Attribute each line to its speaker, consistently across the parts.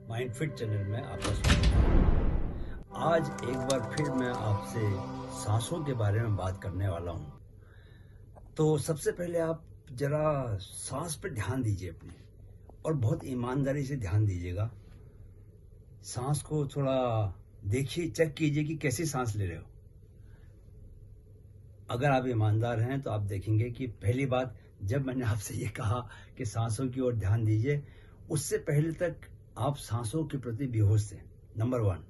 Speaker 1: माइंडफिट channel में आपका स्वागत है। आज एक बार फिर मैं आपसे सांसों के बारे में बात करने वाला हूँ। तो सबसे पहले आप जरा सांस पे ध्यान दीजिए अपने, और बहुत ईमानदारी से ध्यान दीजिएगा। सांस को थोड़ा देखिए, चेक कीजिए कि कैसी सांस ले रहे हो। अगर आप ईमानदार हैं तो आप देखेंगे कि पहली बात, जब मैंने आपसे ये कहा कि सांसों की ओर ध्यान दीजिए, उससे पहले तक आप सांसों के प्रति बेहोश थे, नंबर 1।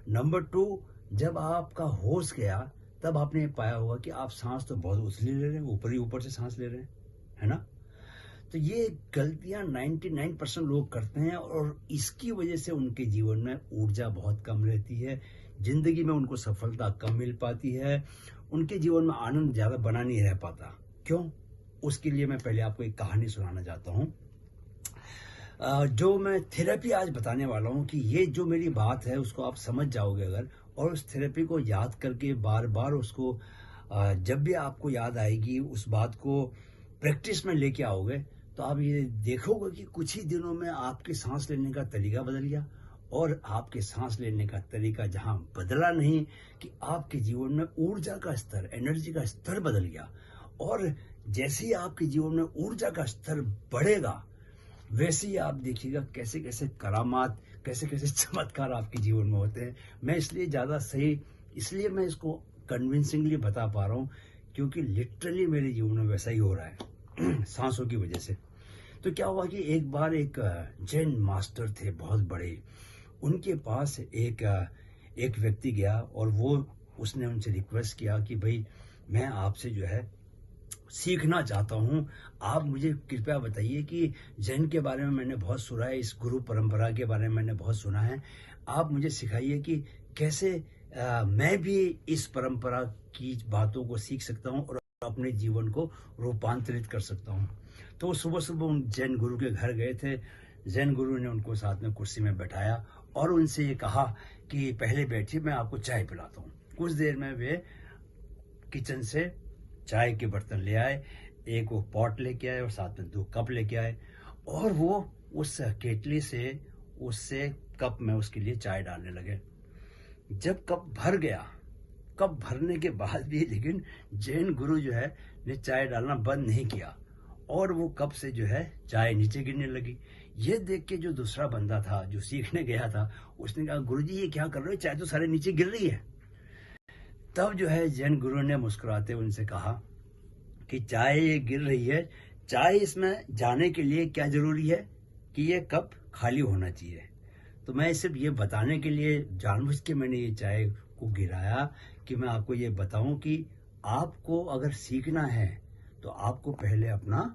Speaker 1: नंबर 2, जब आपका होश गया तब आपने ये पाया होगा कि आप सांस तो बहुत उछली ले रहे हैं, ऊपर ही ऊपर से सांस ले रहे हैं, है ना। तो ये गलतियां 99% लोग करते हैं, और इसकी वजह से उनके जीवन में ऊर्जा बहुत कम रहती है, जिंदगी में उनको सफलता कम मिल पाती है, उनके जीवन में आनंद ज़्यादा बना नहीं रह पाता। क्यों? उसके लिए मैं पहले आपको एक कहानी सुनाना चाहता हूँ। जो मैं थेरेपी आज बताने वाला हूँ, कि ये जो मेरी बात है उसको आप समझ जाओगे अगर, और उस थेरेपी को याद करके बार बार उसको जब भी आपको याद आएगी उस बात को प्रैक्टिस में लेके आओगे, तो आप ये देखोगे कि कुछ ही दिनों में आपके सांस लेने का तरीका बदल गया। और आपके सांस लेने का तरीका जहाँ बदला नहीं, कि आपके जीवन में ऊर्जा का स्तर, एनर्जी का स्तर बदल गया। और जैसे ही आपके जीवन में ऊर्जा का स्तर बढ़ेगा, वैसे ही आप देखिएगा कैसे कैसे करामात, कैसे कैसे चमत्कार आपके जीवन में होते हैं। मैं इसलिए ज़्यादा सही, इसलिए मैं इसको कन्विंसिंगली बता पा रहा हूँ, क्योंकि लिटरली मेरे जीवन में वैसा ही हो रहा है सांसों की वजह से। तो क्या हुआ कि एक बार एक जैन मास्टर थे बहुत बड़े, उनके पास एक व्यक्ति गया, और उसने उनसे रिक्वेस्ट किया कि भाई, मैं आपसे जो है सीखना चाहता हूँ। आप मुझे कृपया बताइए कि जैन के बारे में मैंने बहुत सुना है, इस गुरु परंपरा के बारे में मैंने बहुत सुना है। आप मुझे सिखाइए कि कैसे मैं भी इस परंपरा की बातों को सीख सकता हूँ और अपने जीवन को रूपांतरित कर सकता हूँ। तो वो सुबह सुबह उन जैन गुरु के घर गए थे। जैन गुरु ने उनको साथ में कुर्सी में बैठाया और उनसे ये कहा कि पहले बैठिए, मैं आपको चाय पिलाता हूँ। कुछ देर में वे किचन से चाय के बर्तन ले आए, एक वो पॉट लेके आए और साथ में 2 कप लेके आए, और वो उस केटली से उससे कप में उसके लिए चाय डालने लगे। जब कप भर गया, कप भरने के बाद भी लेकिन जैन गुरु जो है ने चाय डालना बंद नहीं किया, और वो कप से जो है चाय नीचे गिरने लगी। ये देख के जो दूसरा बंदा था जो सीखने गया था, उसने कहा, गुरुजी ये क्या कर रहे हो, चाय तो सारे नीचे गिर रही है। तब जो है जैन गुरु ने मुस्कुराते उनसे कहा कि चाय ये गिर रही है, चाय इसमें जाने के लिए क्या जरूरी है कि ये कप खाली होना चाहिए। तो मैं सिर्फ ये बताने के लिए जानबूझ के मैंने ये चाय को गिराया, कि मैं आपको ये बताऊं कि आपको अगर सीखना है तो आपको पहले अपना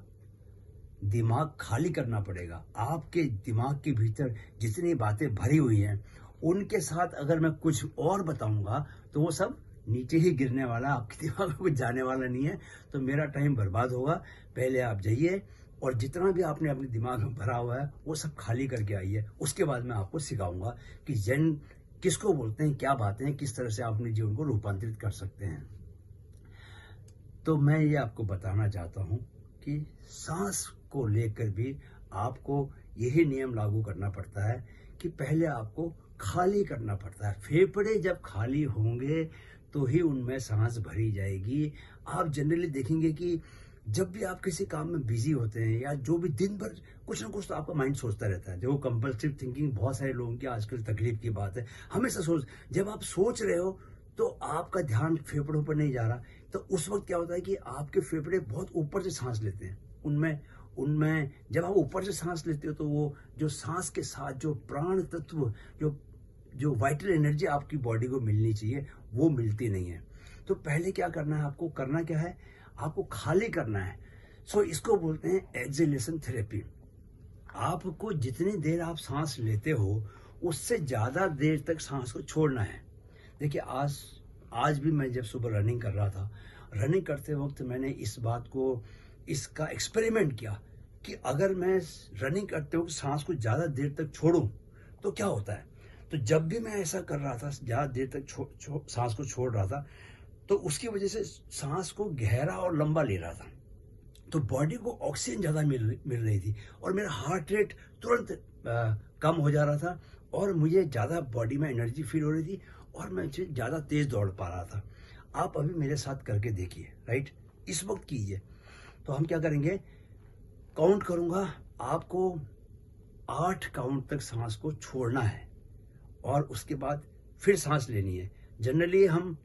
Speaker 1: दिमाग खाली करना पड़ेगा। आपके दिमाग के भीतर जितनी बातें भरी हुई हैं, उनके साथ अगर मैं कुछ और बताऊंगा तो वो सब नीचे ही गिरने वाला, आपके दिमाग में कुछ जाने वाला नहीं है। तो मेरा टाइम बर्बाद होगा। पहले आप जाइए और जितना भी आपने अपने दिमाग में भरा हुआ है वो सब खाली करके आइए। उसके बाद मैं आपको सिखाऊंगा कि जैन किसको बोलते हैं, क्या बातें हैं, किस तरह से आप अपने जीवन को रूपांतरित कर सकते हैं। तो मैं ये आपको बताना चाहता हूँ कि सांस को लेकर भी आपको यही नियम लागू करना पड़ता है, कि पहले आपको खाली करना पड़ता है। फेफड़े जब खाली होंगे तो ही उनमें सांस भरी जाएगी। आप जनरली देखेंगे कि जब भी आप किसी काम में बिजी होते हैं, या जो भी दिन भर कुछ ना कुछ तो आपका माइंड सोचता रहता है। जो कंपल्सिव थिंकिंग बहुत सारे लोगों की आजकल तकलीफ की बात है। हमेशा जब आप सोच रहे हो तो आपका ध्यान फेफड़ों पर नहीं जा रहा। तो उस वक्त क्या होता है कि आपके फेफड़े बहुत ऊपर से सांस लेते हैं। उनमें उनमें जब आप ऊपर से सांस लेते हो तो वो जो सांस के साथ जो प्राण तत्व, जो जो वाइटल एनर्जी आपकी बॉडी को मिलनी चाहिए, वो मिलती नहीं है। तो पहले क्या करना है, आपको करना क्या है, आपको खाली करना है। इसको बोलते हैं एक्सेलेशन थेरेपी। आपको जितनी देर आप सांस लेते हो, उससे ज़्यादा देर तक सांस को छोड़ना है। देखिए, आज भी मैं जब सुबह रनिंग कर रहा था, रनिंग करते वक्त मैंने इसका एक्सपेरिमेंट किया कि अगर मैं रनिंग करते वक्त सांस को ज़्यादा देर तक छोड़ूं तो क्या होता है। तो जब भी मैं ऐसा कर रहा था, ज़्यादा देर तक सांस को छोड़ रहा था, तो उसकी वजह से सांस को गहरा और लंबा ले रहा था। तो बॉडी को ऑक्सीजन ज़्यादा मिल रही थी, और मेरा हार्ट रेट तुरंत कम हो जा रहा था और मुझे ज़्यादा बॉडी में एनर्जी फील हो रही थी और मैं ज़्यादा तेज़ दौड़ पा रहा था। आप अभी मेरे साथ करके देखिए, राइट? इस वक्त कीजिए। तो हम क्या करेंगे, काउंट करूँगा, आपको 8 काउंट तक सांस को छोड़ना है और उसके बाद फिर सांस लेनी है। जनरली हम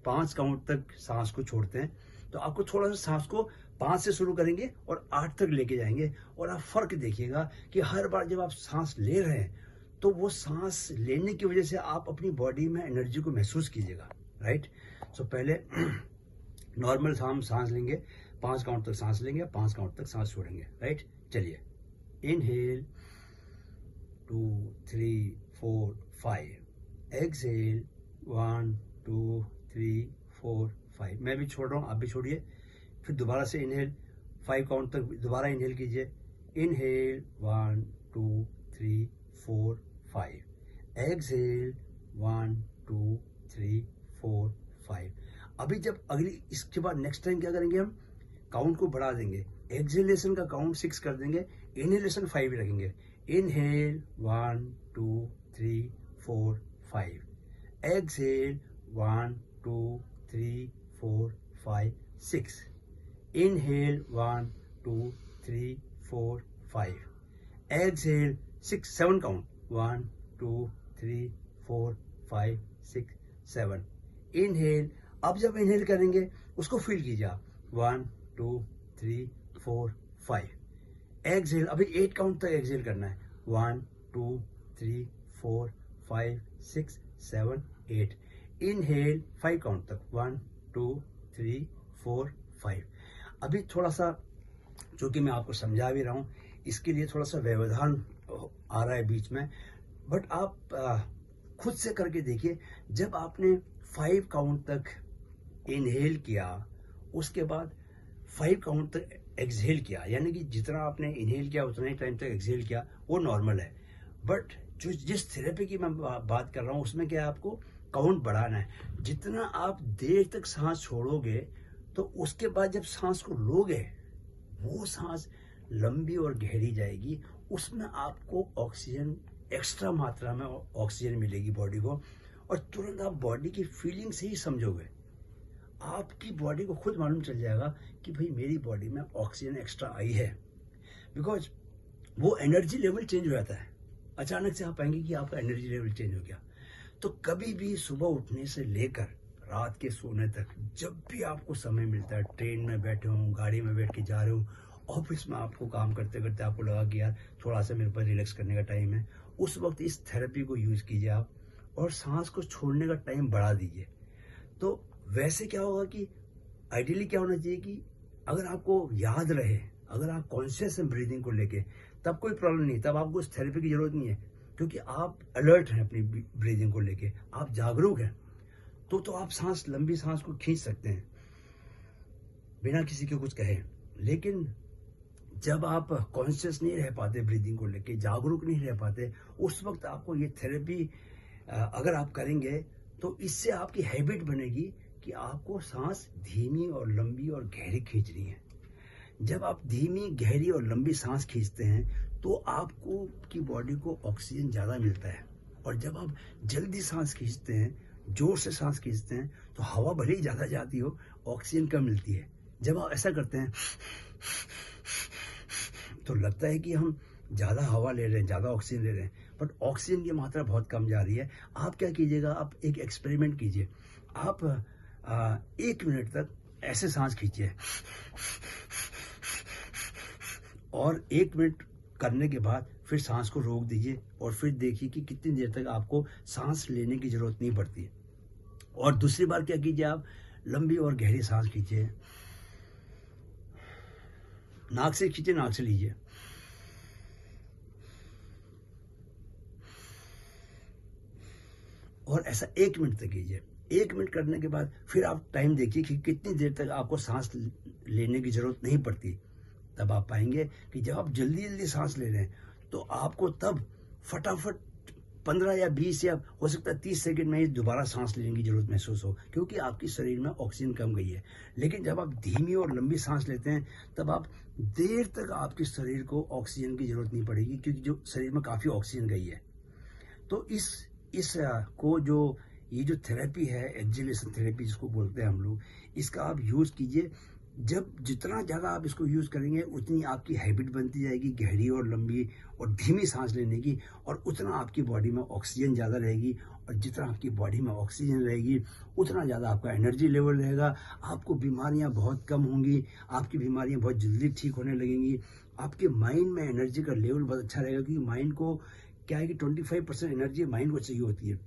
Speaker 1: 5 काउंट तक सांस को छोड़ते हैं, तो आपको थोड़ा सा सांस को 5 से शुरू करेंगे और 8 तक लेके जाएंगे और आप फर्क देखिएगा कि हर बार जब आप सांस ले रहे हैं तो वो सांस लेने की वजह से आप अपनी बॉडी में एनर्जी को महसूस कीजिएगा, राइट? सो पहले नॉर्मल हम सांस लेंगे, 5 काउंट तक सांस लेंगे, 5 काउंट तक सांस छोड़ेंगे, राइट? चलिए, इनहेल 2 3 4 5, एक्सहेल 1 2 3 4 5। मैं भी छोड़ रहा हूँ, आप भी छोड़िए। फिर दोबारा से इनहेल 5 काउंट तक दोबारा इनहेल कीजिए। Inhale 1 2 3 4 5, exhale 1 2 3 4 5। अभी जब इसके बाद नेक्स्ट टाइम क्या करेंगे, हम काउंट को बढ़ा देंगे। एक्सहेलेशन का काउंट 6 कर देंगे, इनहेलेशन 5 रखेंगे। Inhale 1 2 3 4 5, exhale 1 2 3 4 5 6, inhale 1 2 3 4 5, exhale 7 count 1 2 3 4 5 6 7, inhale. अब जब इनहेल करेंगे उसको फील कीजिए आप, 1 2 3 4 5, एक्सहेल। अभी 8 काउंट तक एक्सहेल करना है, 1 2 3 4 5 6 7 8, इनहेल 5 काउंट तक, 1 2 3 4 5। अभी थोड़ा सा, जो कि मैं आपको समझा भी रहा हूँ, इसके लिए थोड़ा सा व्यवधान आ रहा है बीच में, बट आप खुद से करके देखिए। जब आपने 5 काउंट तक इनहेल किया, उसके बाद 5 काउंट तक एक्सहेल किया, यानी कि जितना आपने इनहेल किया उतना ही टाइम तक एक्सहेल किया, वो नॉर्मल है। बट जो जिस थेरेपी की मैं बात कर रहा हूँ उसमें क्या है, आपको काउंट बढ़ाना है। जितना आप देर तक सांस छोड़ोगे तो उसके बाद जब सांस को लोगे, वो सांस लंबी और गहरी जाएगी। उसमें आपको ऑक्सीजन, एक्स्ट्रा मात्रा में ऑक्सीजन मिलेगी बॉडी को, और तुरंत आप बॉडी की फीलिंग से ही समझोगे। आपकी बॉडी को खुद मालूम चल जाएगा कि भाई मेरी बॉडी में ऑक्सीजन एक्स्ट्रा आई है, बिकॉज वो एनर्जी लेवल चेंज हो जाता है। अचानक से आप पाएंगे कि आपका एनर्जी लेवल चेंज हो गया। तो कभी भी सुबह उठने से लेकर रात के सोने तक, जब भी आपको समय मिलता है, ट्रेन में बैठे हो, गाड़ी में बैठ के जा रहे हो, ऑफिस में आपको काम करते करते आपको लगा कि यार थोड़ा सा मेरे पास रिलैक्स करने का टाइम है, उस वक्त इस थेरेपी को यूज कीजिए आप, और सांस को छोड़ने का टाइम बढ़ा दीजिए। तो वैसे क्या होगा कि आइडियली क्या होना चाहिए कि अगर आपको याद रहे, अगर आप कॉन्शियस हैं ब्रीदिंग को लेके, तब कोई प्रॉब्लम नहीं, तब आपको इस थेरेपी की जरूरत नहीं है, क्योंकि आप अलर्ट हैं अपनी ब्रीदिंग को लेके, आप जागरूक हैं। तो आप लंबी सांस को खींच सकते हैं बिना किसी के कुछ कहे। लेकिन जब आप कॉन्शियस नहीं रह पाते ब्रीदिंग को लेके, जागरूक नहीं रह पाते, उस वक्त आपको ये थेरेपी अगर आप करेंगे तो इससे आपकी हैबिट बनेगी कि आपको सांस धीमी और लंबी और गहरी खींचनी है। जब आप धीमी, गहरी और लंबी सांस खींचते हैं तो आपको की बॉडी को ऑक्सीजन ज़्यादा मिलता है, और जब आप जल्दी सांस खींचते हैं, जोर से सांस खींचते हैं, तो हवा भले ही ज़्यादा जाती हो, ऑक्सीजन कम मिलती है। जब आप ऐसा करते हैं तो लगता है कि हम ज़्यादा हवा ले रहे हैं, ज़्यादा ऑक्सीजन ले रहे हैं, बट ऑक्सीजन की मात्रा बहुत कम जा रही है। आप क्या कीजिएगा, आप एक एक्सपेरिमेंट कीजिए। आप 1 मिनट तक ऐसे सांस खींचिए, और 1 मिनट करने के बाद फिर सांस को रोक दीजिए, और फिर देखिए कि कितनी देर तक आपको सांस लेने की जरूरत नहीं पड़ती। और दूसरी बार क्या कीजिए, आप लंबी और गहरी सांस खींचिए, नाक से खींचिए, नाक से लीजिए, और ऐसा 1 मिनट तक कीजिए। 1 मिनट करने के बाद फिर आप टाइम देखिए कि कितनी देर तक आपको सांस लेने की जरूरत नहीं पड़ती। तब आप पाएंगे कि जब आप जल्दी जल्दी सांस ले रहे हैं तो आपको तब फटाफट 15 या 20 या हो सकता है 30 सेकंड में ही दोबारा सांस लेने की जरूरत महसूस हो, क्योंकि आपकी शरीर में ऑक्सीजन कम गई है। लेकिन जब आप धीमी और लंबी सांस लेते हैं तब आप देर तक आपके शरीर को ऑक्सीजन की जरूरत नहीं पड़ेगी, क्योंकि जो शरीर में काफ़ी ऑक्सीजन गई है। तो को जो ये जो थेरेपी है, एक्सहेलेशन थेरेपी जिसको बोलते हैं हम लोग, इसका आप यूज़ कीजिए। जब जितना ज़्यादा आप इसको यूज़ करेंगे उतनी आपकी हैबिट बनती जाएगी गहरी और लंबी और धीमी सांस लेने की, और उतना आपकी बॉडी में ऑक्सीजन ज़्यादा रहेगी। और जितना आपकी बॉडी में ऑक्सीजन रहेगी उतना ज़्यादा आपका एनर्जी लेवल रहेगा। आपको बीमारियां बहुत कम होंगी, आपकी बीमारियां बहुत जल्दी ठीक होने लगेंगी। आपके माइंड में एनर्जी का लेवल बहुत अच्छा रहेगा, क्योंकि माइंड को क्या है कि 25% एनर्जी माइंड को चाहिए होती है।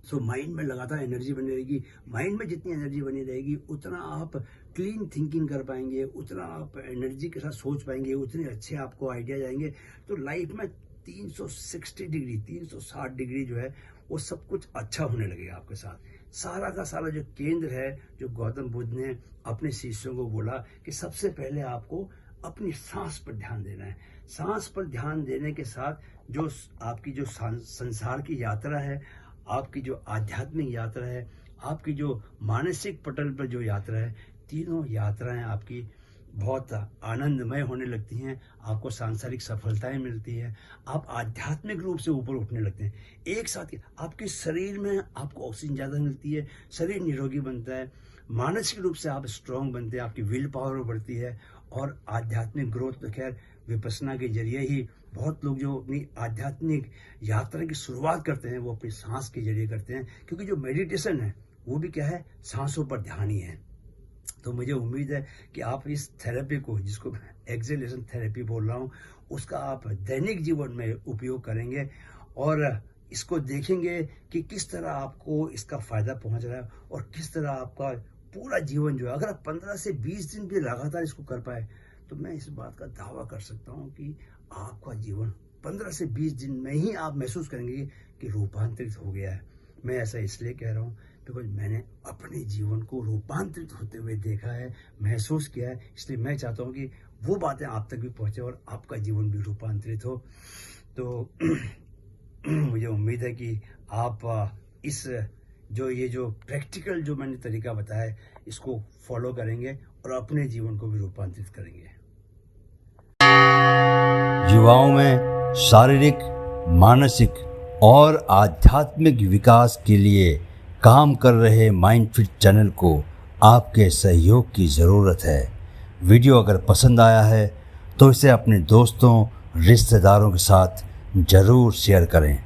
Speaker 1: सो माइंड में लगातार एनर्जी बनी रहेगी। माइंड में जितनी एनर्जी बनी रहेगी उतना आप क्लीन थिंकिंग कर पाएंगे, उतना आप एनर्जी के साथ सोच पाएंगे, उतने अच्छे आपको आइडिया जाएंगे। तो लाइफ में 360 डिग्री 360 डिग्री जो है वो सब कुछ अच्छा होने लगेगा आपके साथ। सारा का सारा जो केंद्र है, जो गौतम बुद्ध ने अपने शिष्यों को बोला कि सबसे पहले आपको अपनी सांस पर ध्यान देना है। सांस पर ध्यान देने के साथ जो आपकी जो संसार की यात्रा है, आपकी जो आध्यात्मिक यात्रा है, आपकी जो मानसिक पटल पर जो यात्रा है, तीनों यात्राएं आपकी बहुत आनंदमय होने लगती हैं। आपको सांसारिक सफलताएं मिलती हैं, आप आध्यात्मिक रूप से ऊपर उठने लगते हैं। एक साथ आपके शरीर में आपको ऑक्सीजन ज़्यादा मिलती है, शरीर निरोगी बनता है, मानसिक रूप से आप स्ट्रांग बनते हैं, आपकी विल पावर बढ़ती है। और आध्यात्मिक ग्रोथ तो खैर विपश्यना के जरिए ही बहुत लोग जो अपनी आध्यात्मिक यात्रा की शुरुआत करते हैं वो अपनी सांस के जरिए करते हैं, क्योंकि जो मेडिटेशन है वो भी क्या है, सांसों पर ध्यान ही है। तो मुझे उम्मीद है कि आप इस थेरेपी को, जिसको मैं एक्सहेलेशन थेरेपी बोल रहा हूँ, उसका आप दैनिक जीवन में उपयोग करेंगे और इसको देखेंगे कि किस तरह आपको इसका फायदा पहुंच रहा है और किस तरह आपका पूरा जीवन जो है, अगर आप 15 से 20 दिन भी लगातार इसको कर पाए तो मैं इस बात का दावा कर सकता हूँ कि आपका जीवन 15 से 20 दिन में ही आप महसूस करेंगे कि रूपांतरित हो गया है। मैं ऐसा इसलिए कह रहा हूँ बिकॉज मैंने अपने जीवन को रूपांतरित होते हुए देखा है, महसूस किया है। इसलिए मैं चाहता हूँ कि वो बातें आप तक भी पहुँचे और आपका जीवन भी रूपांतरित हो। तो मुझे उम्मीद है कि आप इस जो प्रैक्टिकल जो मैंने तरीका बताया है इसको फॉलो करेंगे और अपने जीवन को भी रूपांतरित करेंगे।
Speaker 2: युवाओं में शारीरिक, मानसिक और आध्यात्मिक विकास के लिए काम कर रहे माइंड फिट चैनल को आपके सहयोग की ज़रूरत है। वीडियो अगर पसंद आया है तो इसे अपने दोस्तों, रिश्तेदारों के साथ ज़रूर शेयर करें।